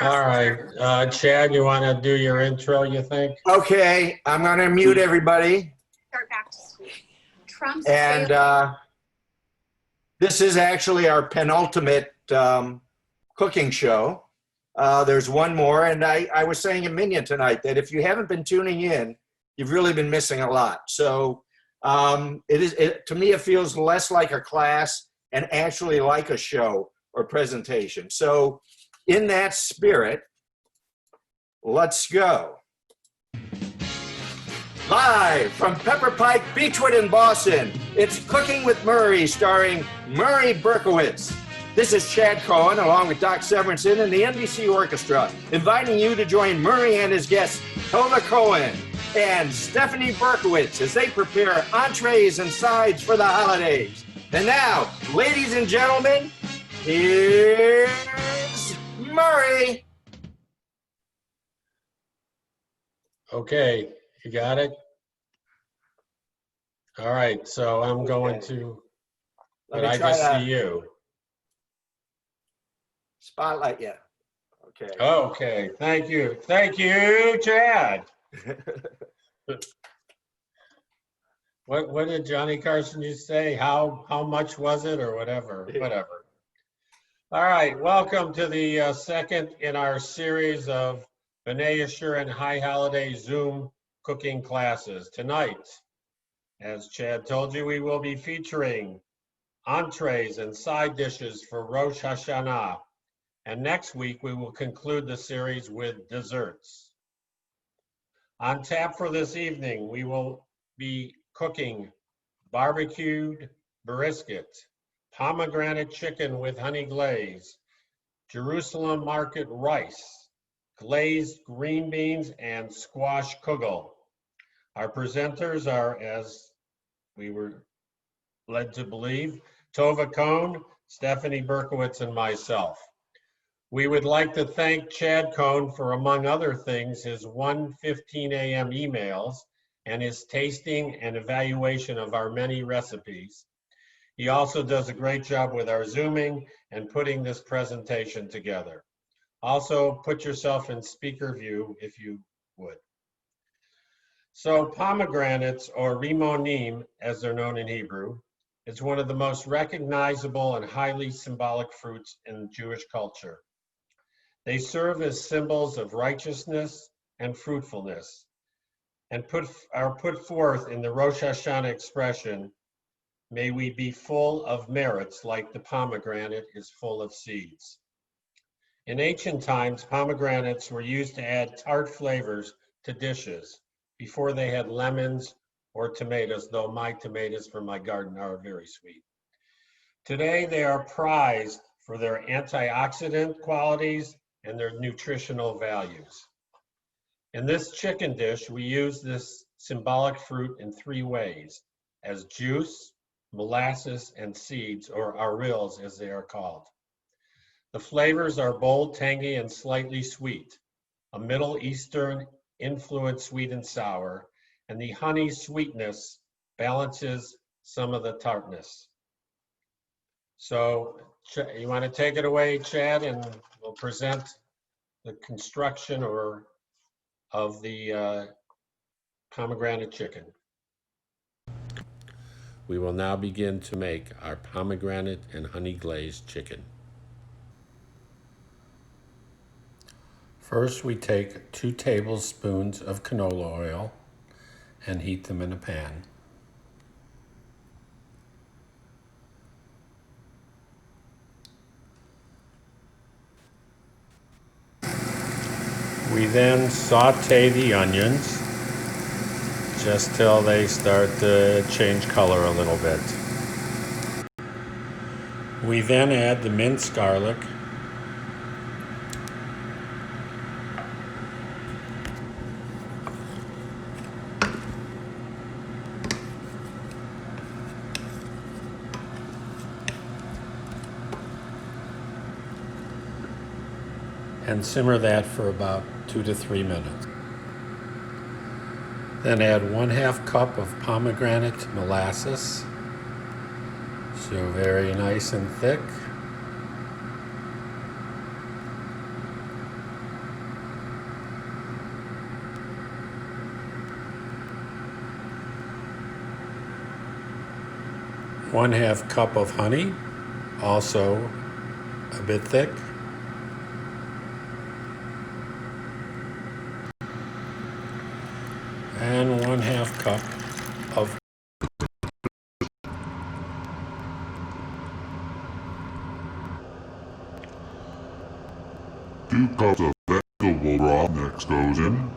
All right, Chad, you want to do your intro, you think? Okay, I'm going to mute everybody. Start back to school. Trump's And this is actually our penultimate cooking show. There's one more, and I was saying in Minion tonight that if you haven't been tuning in, you've really been missing a lot. So to me, it feels less like a class and actually like a show or presentation. So in that spirit, let's go. Live from Pepper Pike Beechwood in Boston, it's Cooking with Murray, starring Murray Berkowitz. This is Chad Cohen, along with Doc Severinsen and the NBC Orchestra, inviting you to join Murray and his guests, Tova Cohen and Stephanie Berkowitz, as they prepare entrees and sides for the holidays. And now, ladies and gentlemen, here's Murray. Okay, you got it? All right, so I'm going to, Let but me I try just that. see you. Spotlight, yeah. Okay. Okay, thank you. Thank you, Chad. What did Johnny Carson used to say? How much was it or whatever? Whatever. All right, welcome to the second in our series of B'nai Yeshua and High Holiday Zoom cooking classes. Tonight, as Chad told you, we will be featuring entrees and side dishes for Rosh Hashanah. And next week, we will conclude the series with desserts. On tap for this evening, we will be cooking barbecued brisket, pomegranate chicken with honey glaze, Jerusalem market rice, glazed green beans, and squash kugel. Our presenters are, as we were led to believe, Tova Cohen, Stephanie Berkowitz, and myself. We would like to thank Chad Cohen for, among other things, his 1:15 a.m. emails and his tasting and evaluation of our many recipes. He also does a great job with our Zooming and putting this presentation together. Also, put yourself in speaker view if you would. So pomegranates, or rimonim, as they're known in Hebrew, is one of the most recognizable and highly symbolic fruits in Jewish culture. They serve as symbols of righteousness and fruitfulness, and are put forth in the Rosh Hashanah expression, "May we be full of merits like the pomegranate is full of seeds." In ancient times, pomegranates were used to add tart flavors to dishes before they had lemons or tomatoes, though my tomatoes from my garden are very sweet. Today, they are prized for their antioxidant qualities and their nutritional values. In this chicken dish, we use this symbolic fruit in three ways: as juice, molasses, and seeds, or arils as they are called. The flavors are bold, tangy, and slightly sweet, a Middle Eastern influence, sweet and sour, and the honey sweetness balances some of the tartness. So you want to take it away, Chad, and we'll present the construction of the pomegranate chicken. We will now begin to make our pomegranate and honey glazed chicken. First, we take 2 tablespoons of canola oil and heat them in a pan. We then saute the onions just till they start to change color a little bit. We then add the minced garlic, and simmer that for about 2 to 3 minutes. Then add 1/2 cup of pomegranate molasses, so very nice and thick. 1/2 cup of honey, also a bit thick. And 1/2 cup of 2 cups of vegetable broth next goes in.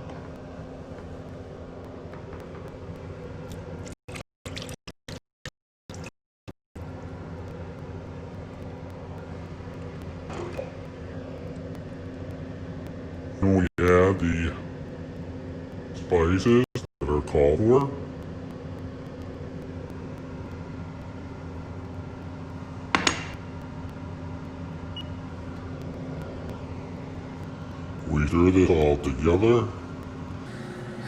And we add the spices that are called for. We stir this all together.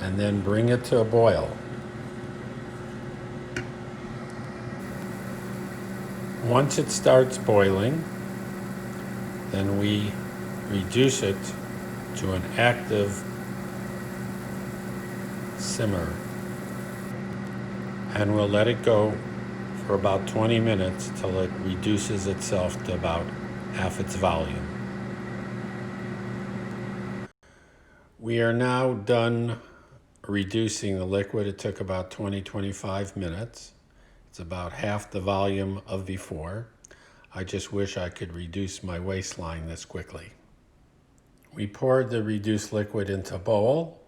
and then bring it to a boil. Once it starts boiling, then we reduce it to an active simmer, and we'll let it go for about 20 minutes till it reduces itself to about half its volume. We are now done reducing the liquid. It took about 20-25 minutes. It's about half the volume of before. I just wish I could reduce my waistline this quickly. We poured the reduced liquid into a bowl,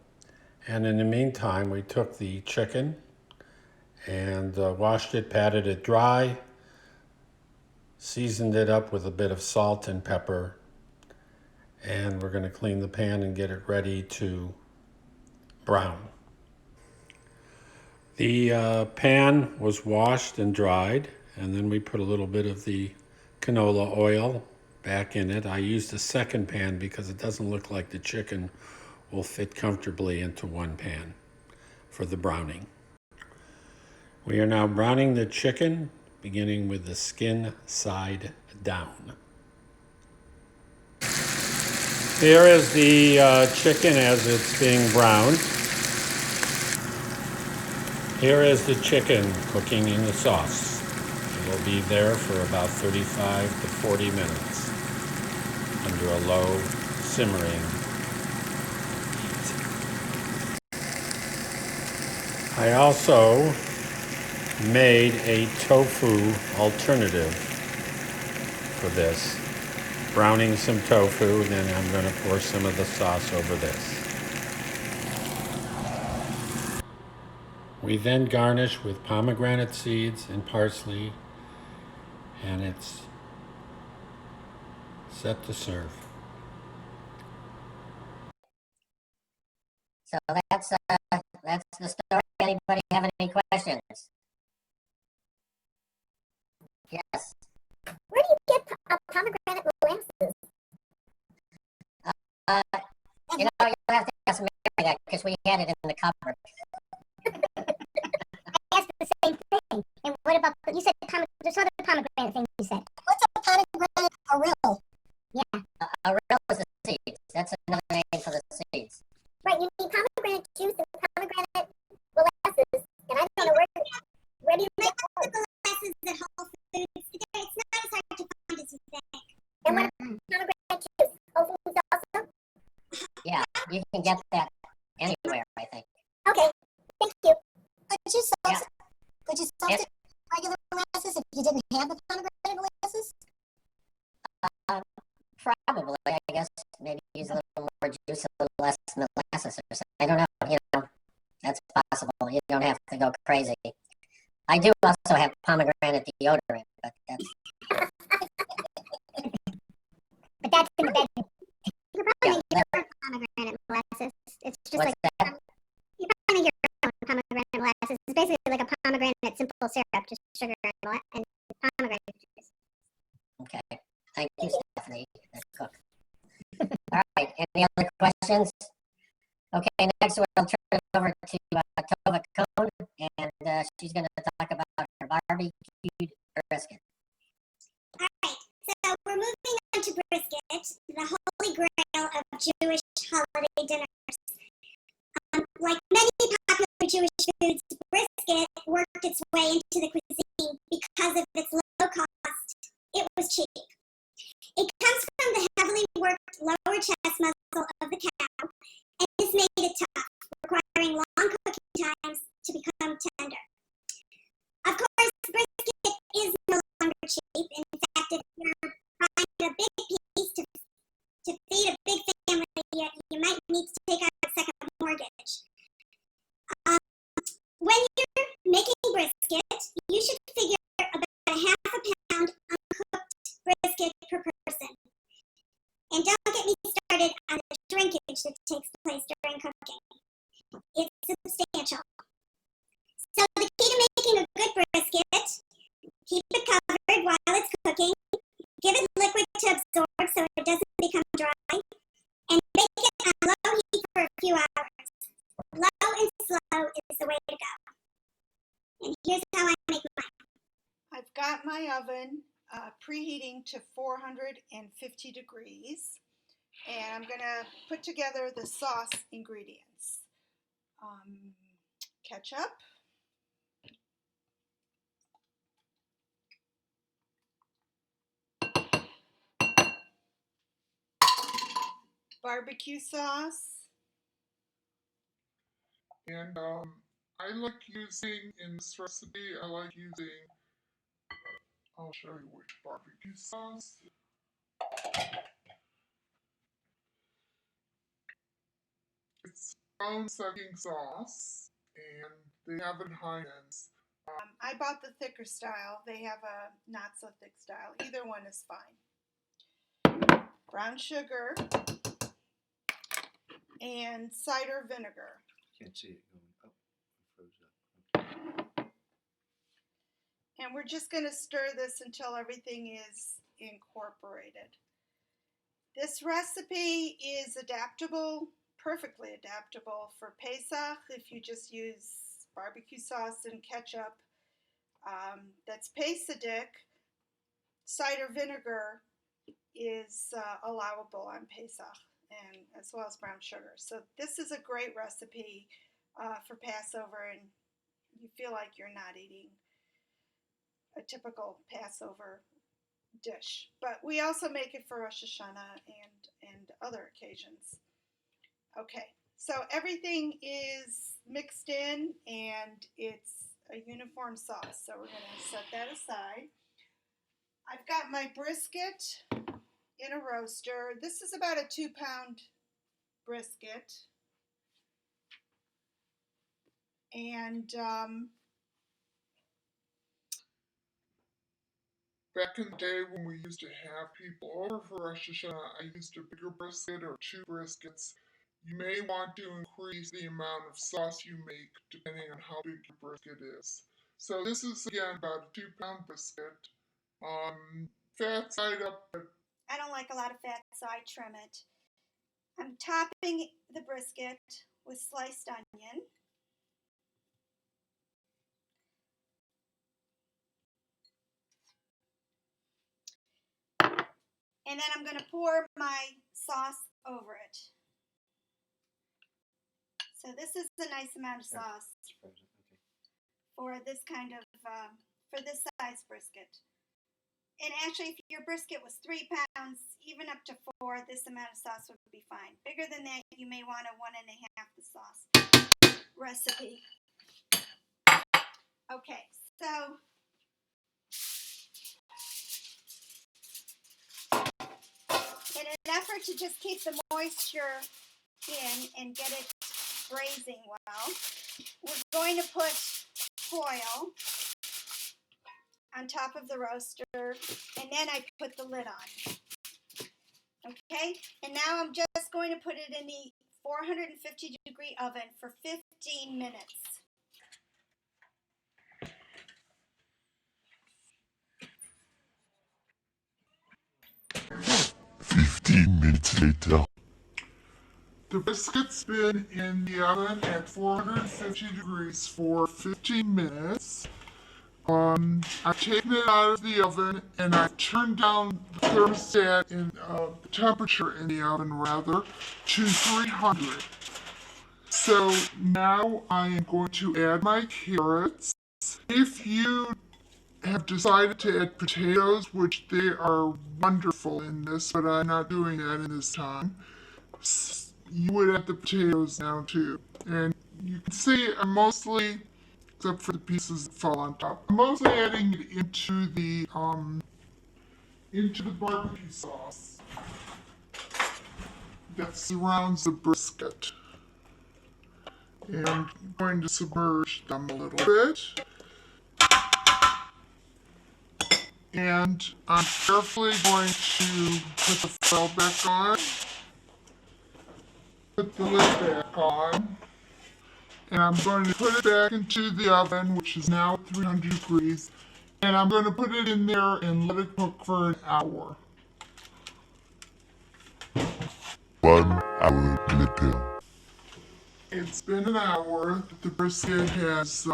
and in the meantime we took the chicken and washed it, patted it dry, seasoned it up with a bit of salt and pepper, and we're going to clean the pan and get it ready to brown. The pan was washed and dried, and then we put a little bit of the canola oil back in it. I used a second pan because it doesn't look like the chicken will fit comfortably into one pan for the browning. We are now browning the chicken, beginning with the skin side down. Here is the chicken as it's being browned. Here is the chicken cooking in the sauce. It will be there for about 35 to 40 minutes under a low simmering heat. I also made a tofu alternative for this. Browning some tofu, and then I'm going to pour some of the sauce over this. We then garnish with pomegranate seeds and parsley, and it's set to serve. So that's the story. Anybody have any questions? Yes. Where do you get pomegranate molasses? You'll have to ask Mary that because we had it in the cupboard. I asked the same thing. And what about, you said there's other pomegranate thing you said. What's a pomegranate aril? A real is the seeds. That's another name for the seeds. Right, you need pomegranate juice and pomegranate molasses. And I don't know where do you They get have those? the molasses at Whole Foods. It's not as hard to find as you think. And what about pomegranate juice? Whole Foods also? Yeah, you can get that anywhere, I think. Okay, thank you. Could you substitute regular molasses if you didn't have the pomegranate molasses? Probably, I guess, maybe use a little more juice, a little less molasses or something. I don't know, that's possible. You don't have to go crazy. I do also have pomegranate deodorant, but that's... But that's in the bedroom. You're probably Yeah, your own pomegranate molasses. It's just What's like that? you're probably your own pomegranate molasses. It's basically like a pomegranate simple syrup, just sugar and pomegranate juice. Okay. Thank you, Stephanie, the cook. All right. Any other questions? Okay. Next, we'll turn it over to Tova Cohen, and she's going to talk about her barbecued brisket. All right, so we're moving on to brisket, the holy grail of Jewish holiday dinners. Like many popular Jewish foods, brisket worked its way into the cuisine because wastage that takes place during cooking. It's substantial. So the key to making a good brisket, keep it covered while it's cooking, give it liquid to absorb so it doesn't become dry, and bake it on low heat for a few hours. Low and slow is the way to go. And here's how I make mine. I've got my oven preheating to 450 degrees, and I'm going to put together the sauce ingredients. Ketchup, barbecue sauce, And I like using, in this recipe, I'll show you which barbecue sauce. It's bone-sucking sauce, and they have it in Heinz. I bought the thicker style. They have a not so thick style. Either one is fine. Brown sugar and cider vinegar. Can't see it going up. It froze up. And we're just going to stir this until everything is incorporated. This recipe is adaptable, perfectly adaptable for Pesach if you just use barbecue sauce and ketchup. That's Pesach. Cider vinegar is allowable on Pesach, and as well as brown sugar. So this is a great recipe for Passover, and you feel like you're not eating a typical Passover dish. But we also make it for Rosh Hashanah and other occasions. Okay, so everything is mixed in and it's a uniform sauce. So we're going to set that aside. I've got my brisket in a roaster. This is about a 2-pound brisket. And Back in the day when we used to have people over for Rosh Hashanah, I used a bigger brisket or 2 briskets. You may want to increase the amount of sauce you make depending on how big your brisket is. So this is again about a 2-pound brisket. Fat side up, but I don't like a lot of fat, so I trim it. I'm topping the brisket with sliced onion. And then I'm going to pour my sauce over it. So this is a nice amount of sauce for this kind of, for this size brisket. And actually, if your brisket was 3 pounds, even up to 4, this amount of sauce would be fine. Bigger than that, you may want a 1.5 the sauce recipe. Okay, so in an effort to just keep the moisture in and get it braising well, we're going to put foil on top of the roaster, and then I put the lid on. Okay, and now I'm just going to put it in the 450 degree oven for 15 minutes. minutes later. The brisket's been in the oven at 450 degrees for 15 minutes. I've taken it out of the oven and I've turned down the thermostat in the temperature in the oven rather to 300. So now I am going to add my carrots. If you have decided to add potatoes, which they are wonderful in this, but I'm not doing that in this time, you would add the potatoes now too. And you can see I'm mostly, except for the pieces that fall on top, I'm mostly adding it into the barbecue sauce that surrounds the brisket. And I'm going to submerge them a little bit. And I'm carefully going to put the foil back on. put the lid back on. And I'm going to put it back into the oven, which is now 300 degrees. And I'm going to put it in there and let it cook for an hour. 1 hour later. It's been an hour. The brisket has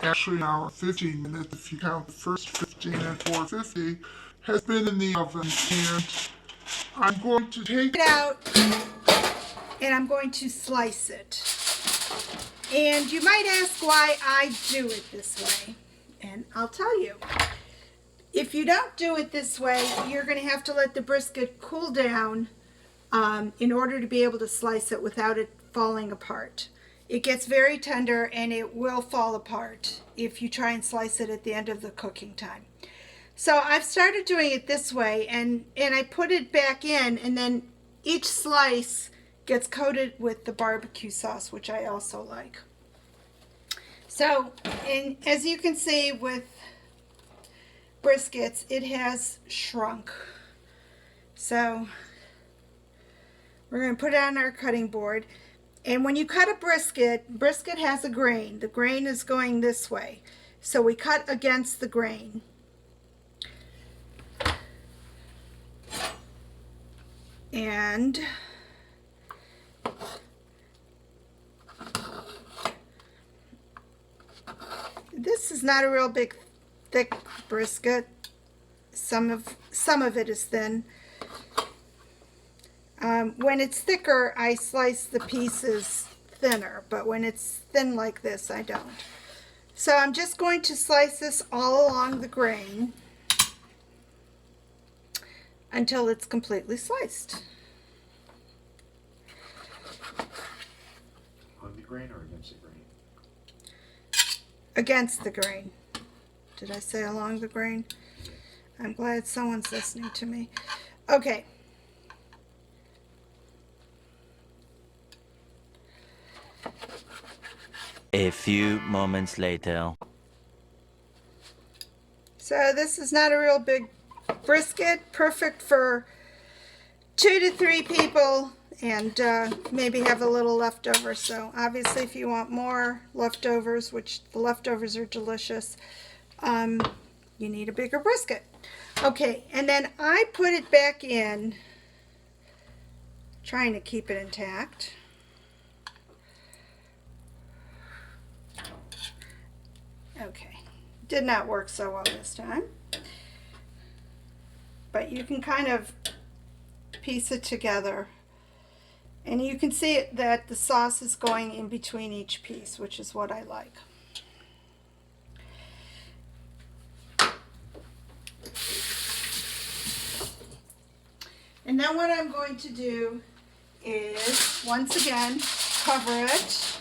actually an hour and 15 minutes if you count the first 15 at 450, has been in the oven. And I'm going to take It out and I'm going to slice it. And you might ask why I do it this way. And I'll tell you. If you don't do it this way, you're going to have to let the brisket cool down in order to be able to slice it without it falling apart. It gets very tender and it will fall apart if you try and slice it at the end of the cooking time. So I've started doing it this way, and I put it back in, and then each slice gets coated with the barbecue sauce, which I also like. So, and as you can see with briskets, it has shrunk. So we're going to put it on our cutting board. And when you cut a brisket has a grain. The grain is going this way. So we cut against the grain. And this is not a real big thick brisket. Some of it is thin. When it's thicker, I slice the pieces thinner, but when it's thin like this, I don't. So I'm just going to slice this all along the grain until it's completely sliced. On the grain or against the grain? Against the grain. Did I say along the grain? I'm glad someone's listening to me. Okay. A few moments later. So this is not a real big brisket, perfect for 2 to 3 people, and maybe have a little leftover. So obviously if you want more leftovers, which the leftovers are delicious, you need a bigger brisket. Okay, and then I put it back in, trying to keep it intact. Okay, did not work so well this time, but you can kind of piece it together, and you can see that the sauce is going in between each piece, which is what I like. And then what I'm going to do is, once again, cover it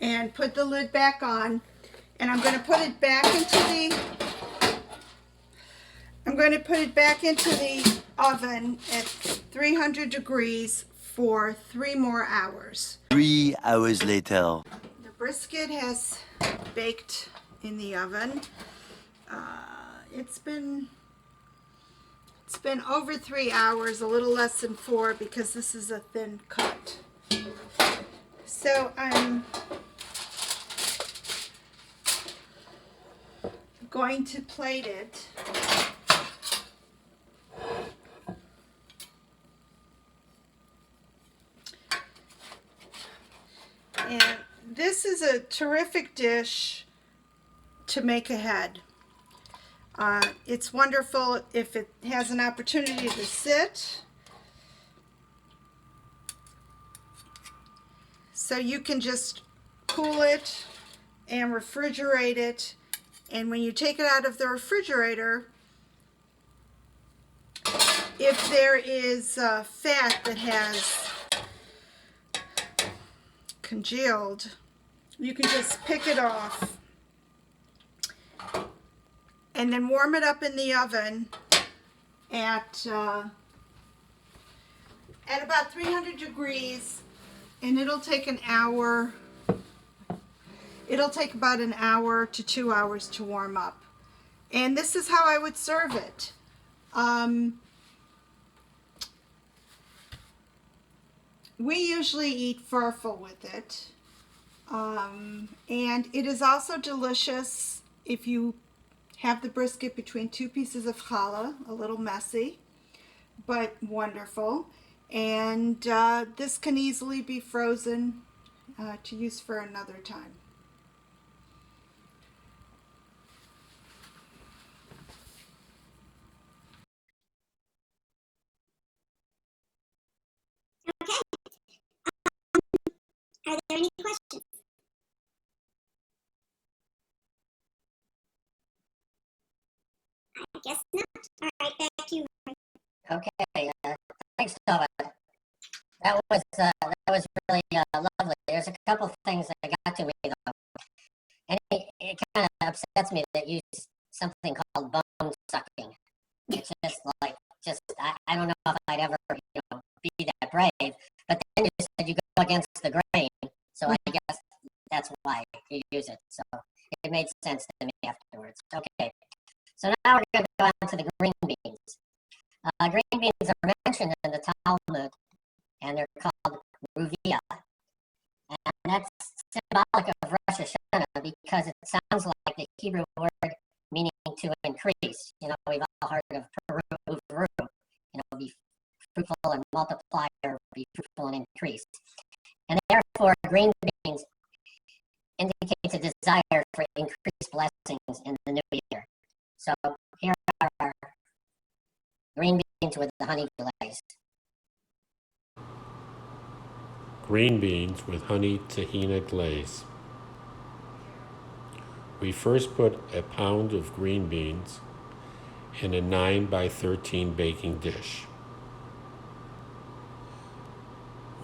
and put the lid back on, and I'm going to put it back into the oven at 300 degrees for 3 more hours. 3 hours later. The brisket has baked in the oven. It's been over 3 hours, a little less than 4, because this is a thin cut. So I'm going to plate it. And this is a terrific dish to make ahead. It's wonderful if it has an opportunity to sit. So you can just cool it and refrigerate it. And when you take it out of the refrigerator, if there is fat that has congealed, you can just pick it off and then warm it up in the oven at about 300 degrees, and it'll take an hour. It'll take about an hour to 2 hours to warm up. And this is how I would serve it. We usually eat farfalle with it. And it is also delicious if you have the brisket between two pieces of challah, a little messy, but wonderful. And this can easily be frozen to use for another time. Okay. Are there any questions? I guess not. All right, back to you. Okay, thanks, Tova. That was really lovely. There's a couple things that got to me though, and it kind of upsets me that you use something called bone sucking. It's just I don't know if I'd ever be that brave. But then you said you go against the grain, so I guess that's why you use it. So it made sense to me afterwards. Okay, so now we're going to go on to the green beans. Green beans are mentioned in the Talmud, and they're called ruvia. And that's symbolic of Rosh Hashanah because it sounds like the Hebrew word meaning to increase. We've all heard of Peru, be fruitful and multiply, or be fruitful and increase. And therefore, green beans indicates a desire for increased blessings in the new year. So here are our green beans with the honey glaze. Green beans with honey tahina glaze. We first put a pound of green beans in a 9 by 13 baking dish.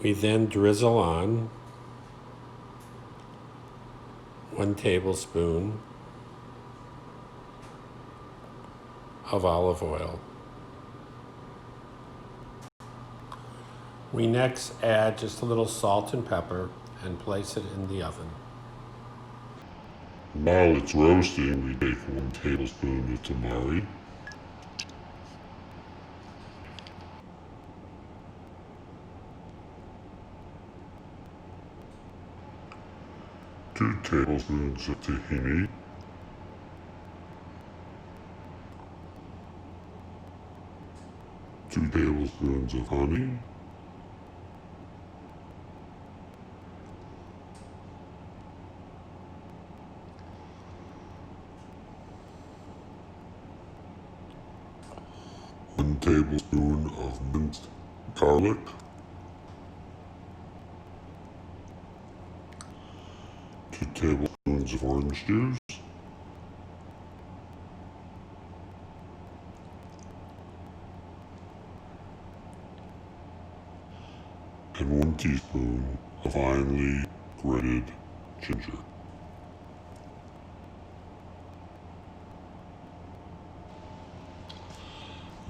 We then drizzle on 1 tablespoon of olive oil. We next add just a little salt and pepper and place it in the oven. While it's roasting, we take 1 tablespoon of tamari, two tablespoons of tahini, 2 tablespoons of honey, 1 tablespoon of minced garlic, 2 tablespoons of orange juice, 1 teaspoon of finely grated ginger.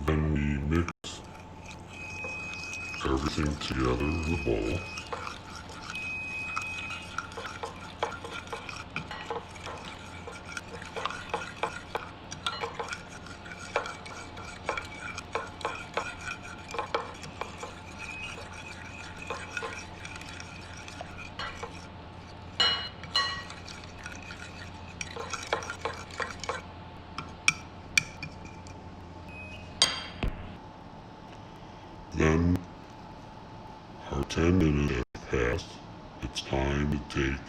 Then we mix everything together in a bowl. Then, our 10 minutes have passed. It's time to take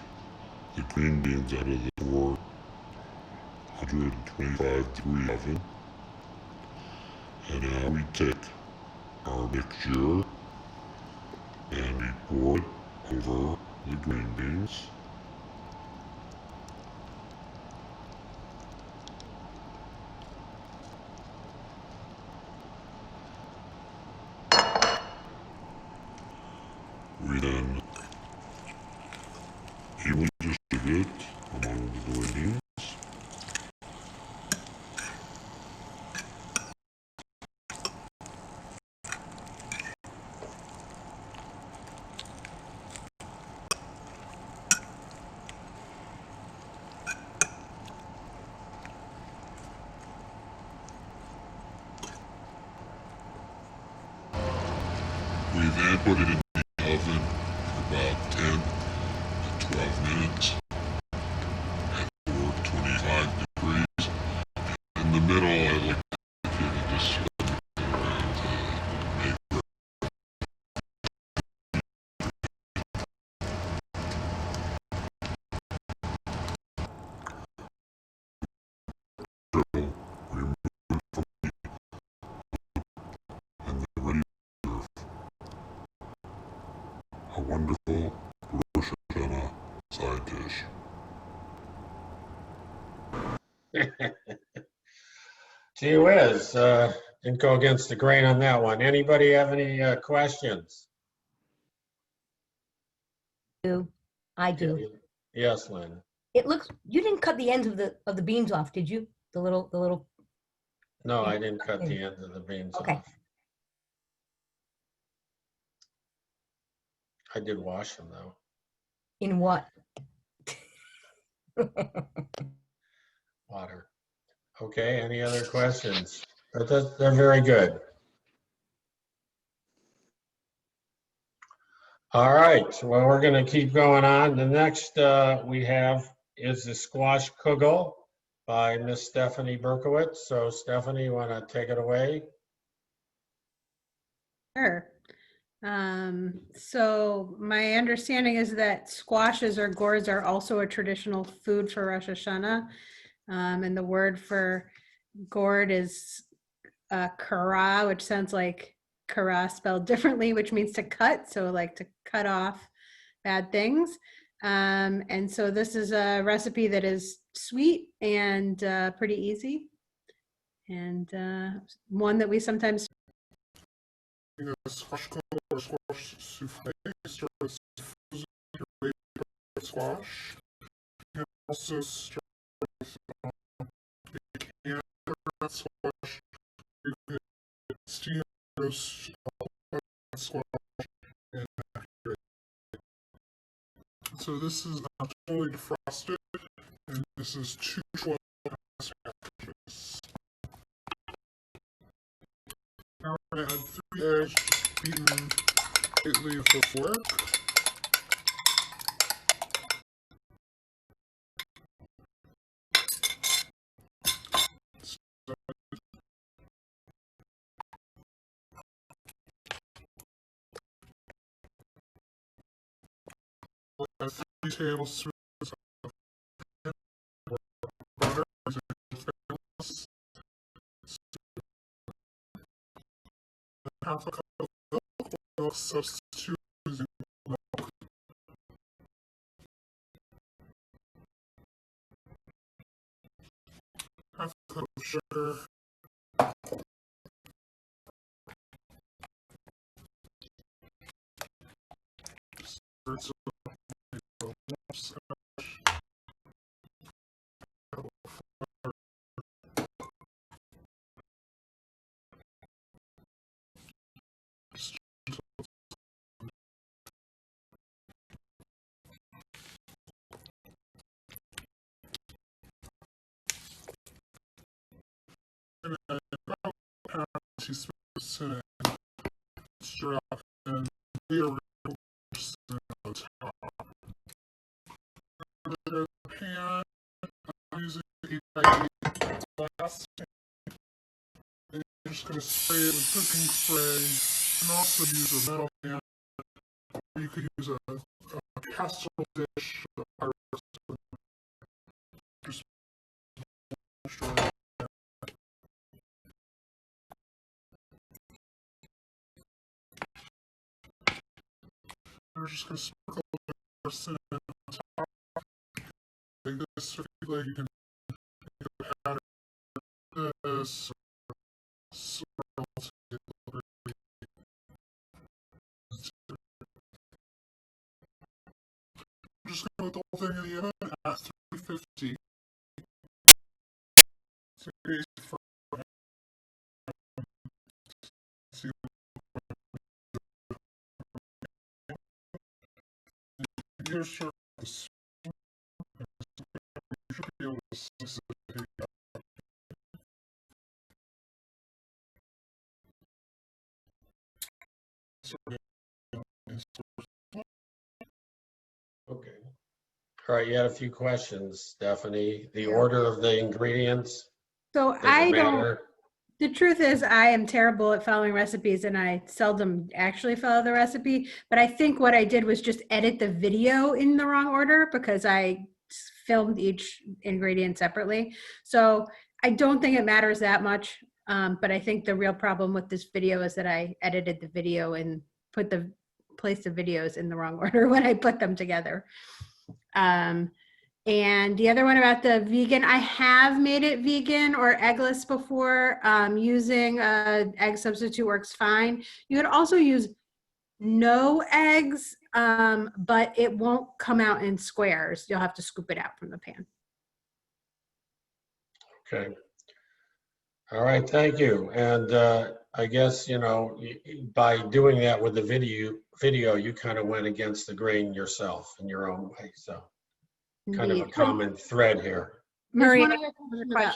the green beans out of the 425 degree oven. And now we take our mixture and we pour it over the green beans. We then evenly distribute among the green beans. We then put it in the oven for about 10 to 12 minutes at 425 degrees. In the middle, I like to give it a swim around to make it grill, remove it from and then ready to serve. A wonderful Rosh Hashanah side dish. Gee whiz, didn't go against the grain on that one. Anybody have any questions? I do. Yes, Lynn. It looks, you didn't cut the ends of the beans off, did you? The little. No, I didn't cut the ends of the beans Okay. off. I did wash them though. In what? Water. Okay, any other questions? But they're very good. All right, well, we're going to keep going on. The next we have is the squash Kugel by Miss Stephanie Berkowitz. So Stephanie, you want to take it away? Sure. So my understanding is that squashes or gourds are also a traditional food for Rosh Hashanah. And the word for gourd is kara, which sounds like kara spelled differently, which means to cut. So like to cut off bad things. And so this is a recipe that is sweet and pretty easy. And one that we sometimes A squash coat or squash souffle. Start with infusing your way of squash. You can also start with a can of squash. You can steam roast squash and so this is totally defrosted, and this is 212 packages. Now we're going to add 3 eggs beaten lightly with a fork. We'll add 3 tablespoons of butter, half a cup of milk. We'll substitute using milk. Half a cup of sugar. Just and about half a teaspoon of cinnamon, stir up, and layer on the top. Under the pan, I'm using a 8x8 glass, and you're just going to spray it with cooking spray. You can also use a metal pan, or you could use a casserole dish. Just we're just going to sprinkle the cinnamon on top. Like this, or like you can make a pattern like this, or swirl it. I'm just going to put the whole thing in the oven at 350. Here's sort of the spoon. You should be able to slice it up. Sort of insert All right, you had a few questions, Stephanie. The Yeah. order of the ingredients, So does I it don't, matter? the truth is I am terrible at following recipes and I seldom actually follow the recipe, but I think what I did was just edit the video in the wrong order because I filmed each ingredient separately. So I don't think it matters that much. But I think the real problem with this video is that I edited the video and placed the videos in the wrong order when I put them together. And the other one about the vegan, I have made it vegan or eggless before. Using egg substitute works fine. You could also use no eggs, but it won't come out in squares. You'll have to scoop it out from the pan. Okay. All right, thank you. And I guess, you know, by doing that with the video, you kind of went against the grain yourself in your own way. So kind of a Indeed. common thread here. There's Maria, one other question about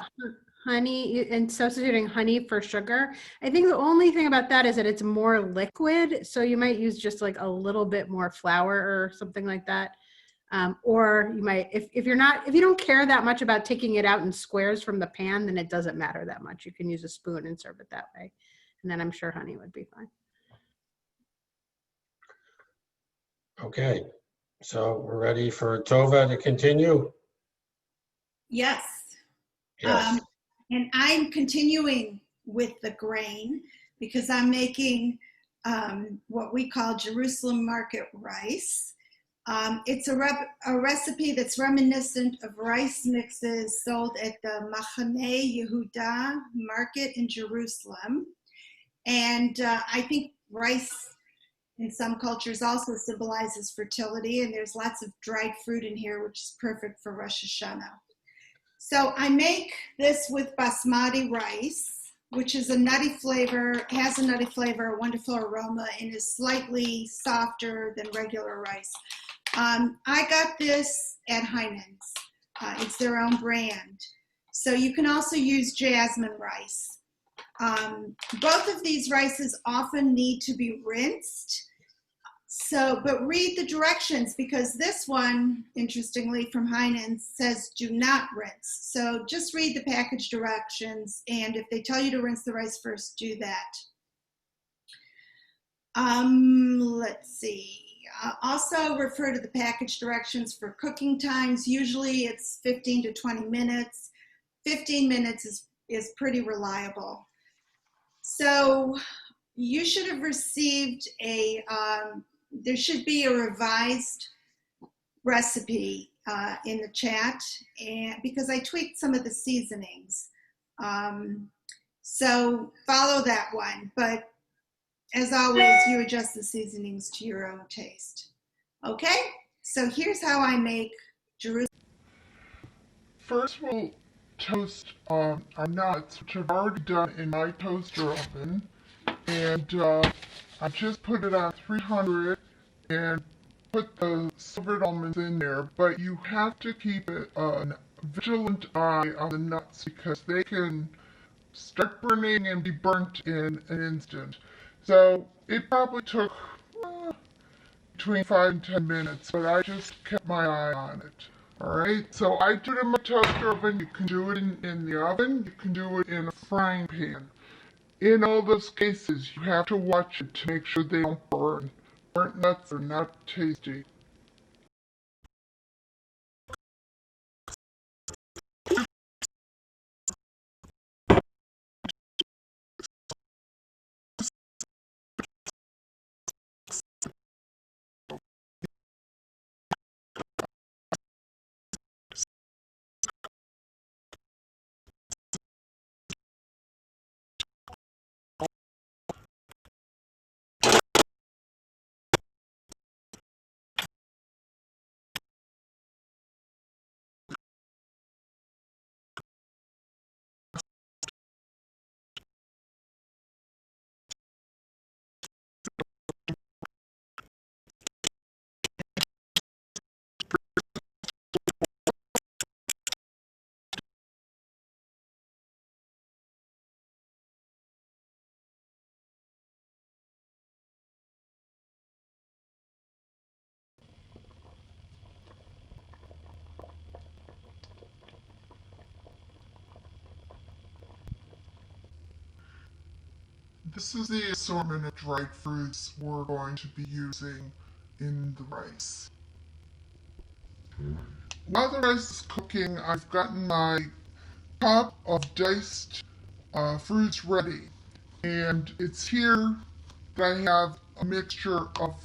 honey and substituting honey for sugar. I think the only thing about that is that it's more liquid. So you might use just like a little bit more flour or something like that. Or you might, if you don't care that much about taking it out in squares from the pan, then it doesn't matter that much. You can use a spoon and serve it that way. And then I'm sure honey would be fine. Okay, so we're ready for Tova to continue? Yes. Yes. And I'm continuing with the grain because I'm making what we call Jerusalem market rice. It's a recipe that's reminiscent of rice mixes sold at the Machane Yehuda market in Jerusalem. And I think rice in some cultures also symbolizes fertility, and there's lots of dried fruit in here, which is perfect for Rosh Hashanah. So I make this with basmati rice, which is a nutty flavor, has a nutty flavor, a wonderful aroma, and is slightly softer than regular rice. I got this at Heinen's. It's their own brand. So you can also use jasmine rice. Both of these rices often need to be rinsed. So, but read the directions because this one, interestingly, from Heinen's says do not rinse. So just read the package directions, and if they tell you to rinse the rice first, do that. Let's see. Also refer to the package directions for cooking times. Usually it's 15 to 20 minutes. 15 minutes is pretty reliable. So you should have received there should be a revised recipe in the chat, and because I tweaked some of the seasonings. So follow that one, but as always, you adjust the seasonings to your own taste. Okay, so here's how I make Jerusalem. First, we'll toast our nuts, which I've already done in my toaster oven. And I just put it on 300 and put the silvered almonds in there. But you have to keep a vigilant eye on the nuts because they can start burning and be burnt in an instant. So it probably took between 5 and 10 minutes, but I just kept my eye on it. Alright, so I do it in my toaster oven. You can do it in the oven. You can do it in a frying pan. In all those cases, you have to watch it to make sure they don't burn. Burnt nuts are not tasty. this is the assortment of dried fruits we're going to be using in the rice. While the rice is cooking, I've gotten my cup of diced fruits ready. And it's here that I have a mixture of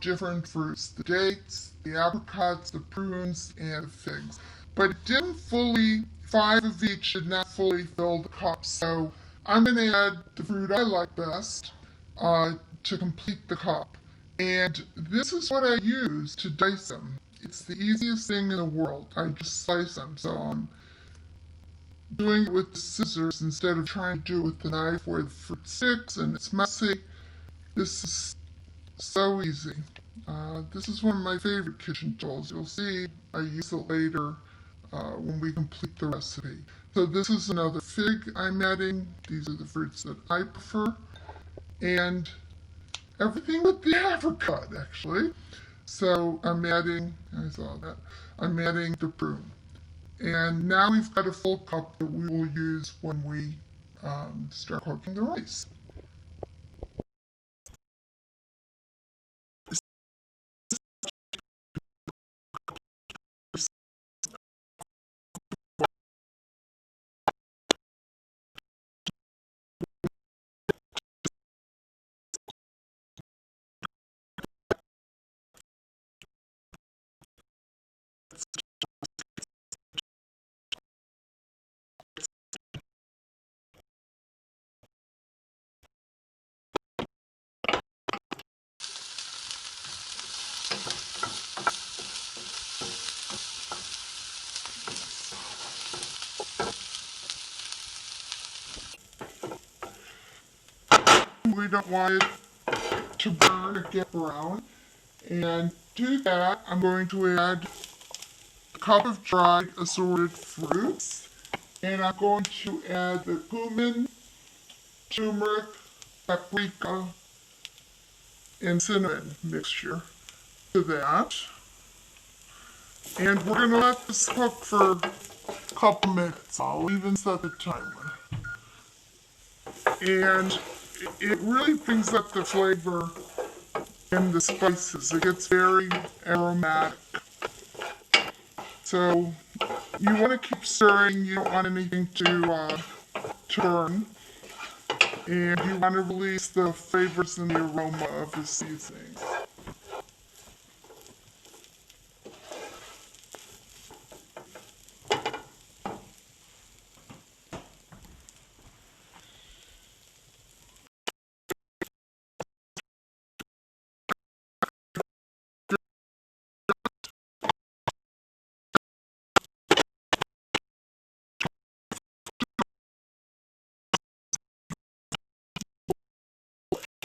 different fruits, the dates, the apricots, the prunes, and the figs. But it didn't fully, 5 of each did not fully fill the cup, so I'm going to add the fruit I like best to complete the cup. And this is what I use to dice them. It's the easiest thing in the world. I just slice them, so I'm doing it with the scissors instead of trying to do it with the knife where the fruit sticks and it's messy. This is so easy. This is one of my favorite kitchen tools. You'll see I use it later when we complete the recipe. So this is another fig I'm adding. These are the fruits that I prefer. And everything with the apricot, actually. So I'm adding, I saw that, I'm adding the prune. And now we've got a full cup that we will use when we start cooking the rice. We don't want it to burn or get brown. And to that, I'm going to add a cup of dried assorted fruits. And I'm going to add the cumin, turmeric, paprika, and cinnamon mixture to that. And we're going to let this cook for a couple minutes. I'll even set the timer. And it really brings up the flavor and the spices. It gets very aromatic. So you want to keep stirring. You don't want anything to turn. And you want to release the flavors and the aroma of the seasonings.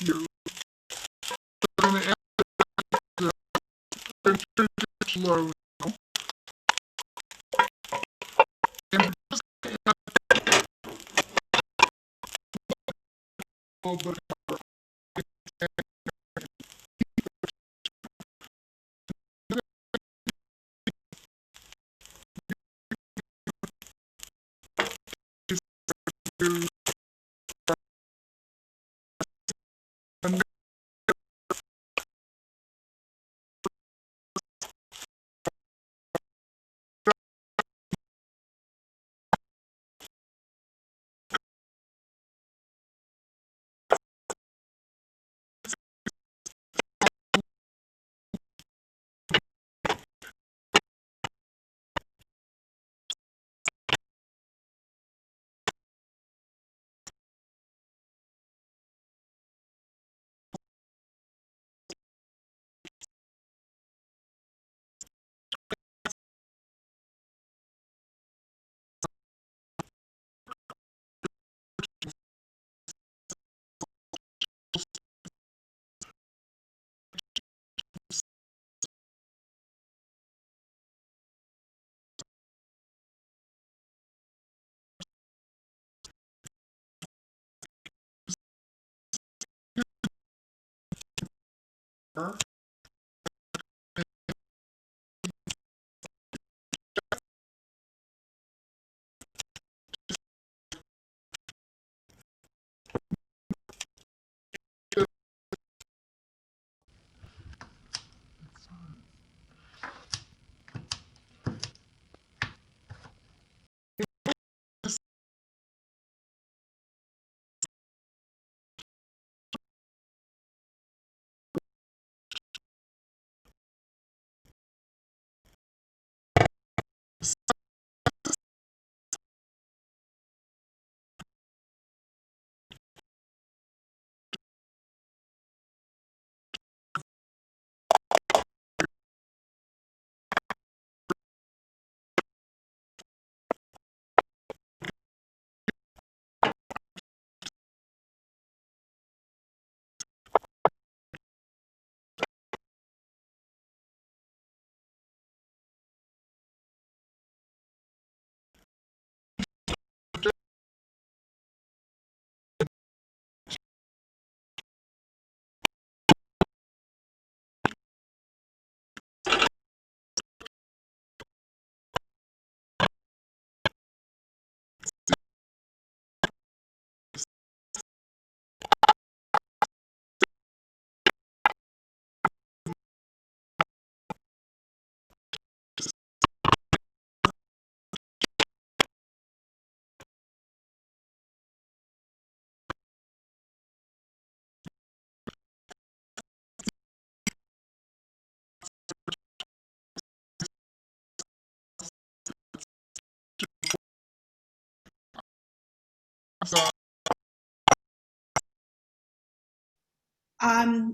You're going to add the turn it to low now. And we're just going to add a little bit of to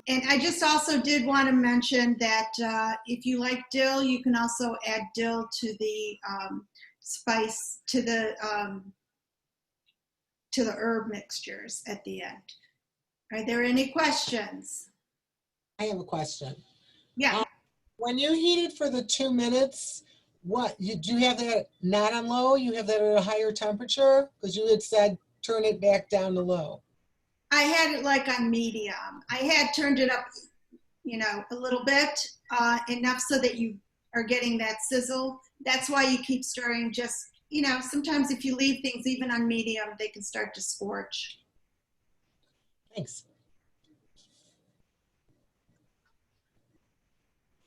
And I just also did want to mention that if you like dill, you can also add dill to the spice, to the herb mixtures at the end. Are there any questions? I have a question. Yeah. When you heat it for the 2 minutes, do you have that not on low? You have that at a higher temperature? Because you had said turn it back down to low. I had it like on medium. I had turned it up, a little bit, enough so that you are getting that sizzle. That's why you keep stirring. Just, sometimes if you leave things even on medium, they can start to scorch. Thanks.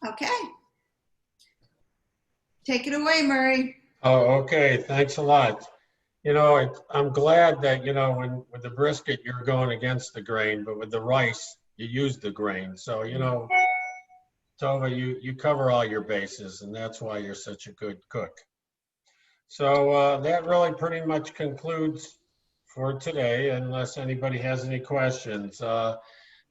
Okay. Take it away, Murray. Oh, okay. Thanks a lot. I'm glad that, with the brisket, you're going against the grain, but with the rice, you use the grain. So, Tova, you cover all your bases, and that's why you're such a good cook. So that really pretty much concludes for today, unless anybody has any questions.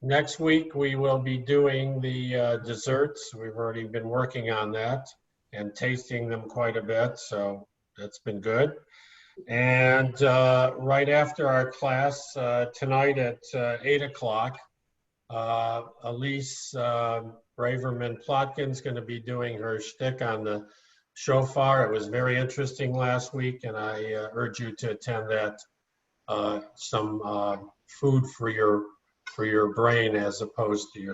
Next week, we will be doing the desserts. We've already been working on that and tasting them quite a bit, so that's been good. And right after our class tonight at 8 o'clock, Elise Braverman-Plotkin's going to be doing her shtick on the shofar. It was very interesting last week, and I urge you to attend that. Some food for your brain as opposed to your